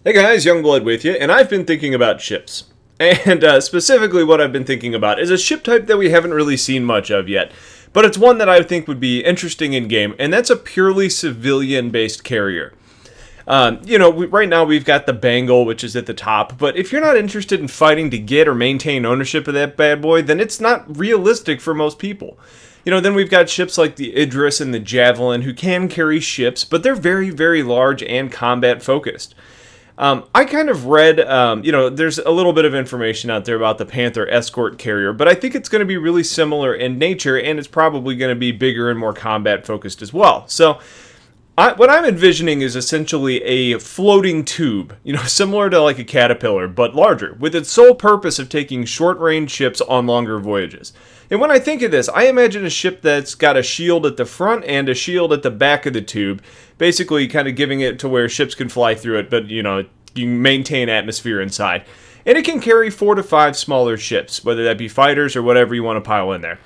Hey guys, Youngblood with you, and I've been thinking about ships. And specifically what I've been thinking about is a ship type that we haven't really seen much of yet, but it's one that I think would be interesting in-game, and that's a purely civilian-based carrier. Right now we've got the Bengal, which is at the top, but if you're not interested in fighting to get or maintain ownership of that bad boy, then it's not realistic for most people. Then we've got ships like the Idris and the Javelin who can carry ships, but they're very, very large and combat-focused. I kind of read, there's a little bit of information out there about the Panther escort carrier, but I think it's going to be really similar in nature, and it's probably going to be bigger and more combat-focused as well. So, what I'm envisioning is essentially a floating tube, similar to like a caterpillar, but larger, with its sole purpose of taking short-range ships on longer voyages. And when I think of this, I imagine a ship that's got a shield at the front and a shield at the back of the tube, basically kind of giving it to where ships can fly through it, but, you maintain atmosphere inside. And it can carry 4 to 5 smaller ships, whether that be fighters or whatever you want to pile in there.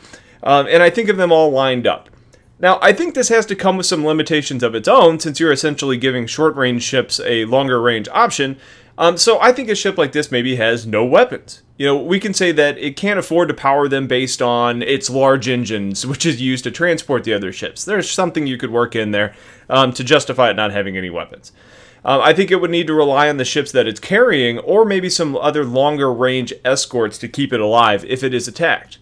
And I think of them all lined up. Now, I think this has to come with some limitations of its own, since you're essentially giving short-range ships a longer-range option. So I think a ship like this maybe has no weapons. We can say that it can't afford to power them based on its large engines, which is used to transport the other ships. There's something you could work in there to justify it not having any weapons. I think it would need to rely on the ships that it's carrying, or maybe some other longer-range escorts to keep it alive if it is attacked.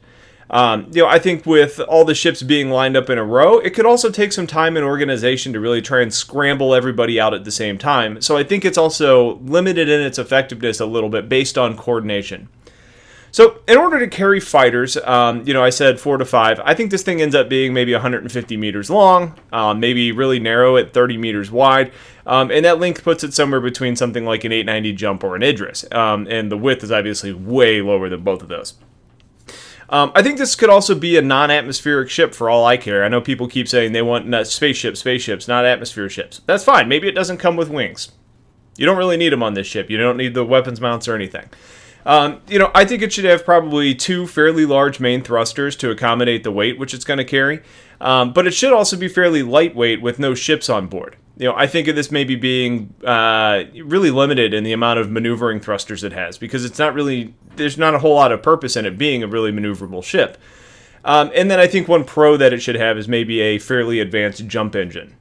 I think with all the ships being lined up in a row, it could also take some time and organization to really try and scramble everybody out at the same time. So I think it's also limited in its effectiveness a little bit based on coordination. So in order to carry fighters, I said 4 to 5. I think this thing ends up being maybe 150 meters long, maybe really narrow at 30 meters wide. And that length puts it somewhere between something like an 890 jump or an Idris. And the width is obviously way lower than both of those. I think this could also be a non-atmospheric ship for all I care. I know people keep saying they want spaceships, not atmosphere ships. That's fine. Maybe it doesn't come with wings. You don't really need them on this ship. You don't need the weapons mounts or anything. I think it should have probably 2 fairly large main thrusters to accommodate the weight which it's going to carry. But it should also be fairly lightweight with no ships on board. I think of this maybe being really limited in the amount of maneuvering thrusters it has, because it's not really, there's not a whole lot of purpose in it being a really maneuverable ship. And then I think one pro that it should have is maybe a fairly advanced jump engine.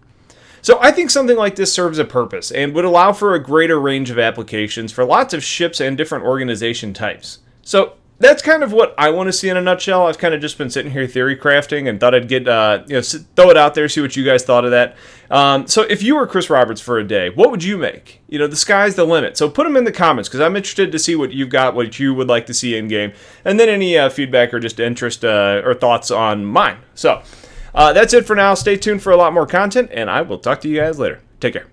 So I think something like this serves a purpose and would allow for a greater range of applications for lots of ships and different organization types. So that's kind of what I want to see in a nutshell. I've kind of just been sitting here theory crafting and thought I'd get, throw it out there, see what you guys thought of that. So if you were Chris Roberts for a day, what would you make? The sky's the limit. So put them in the comments, because I'm interested to see what you've got, what you would like to see in game, and then any feedback or just interest or thoughts on mine. So that's it for now. Stay tuned for a lot more content, and I will talk to you guys later. Take care.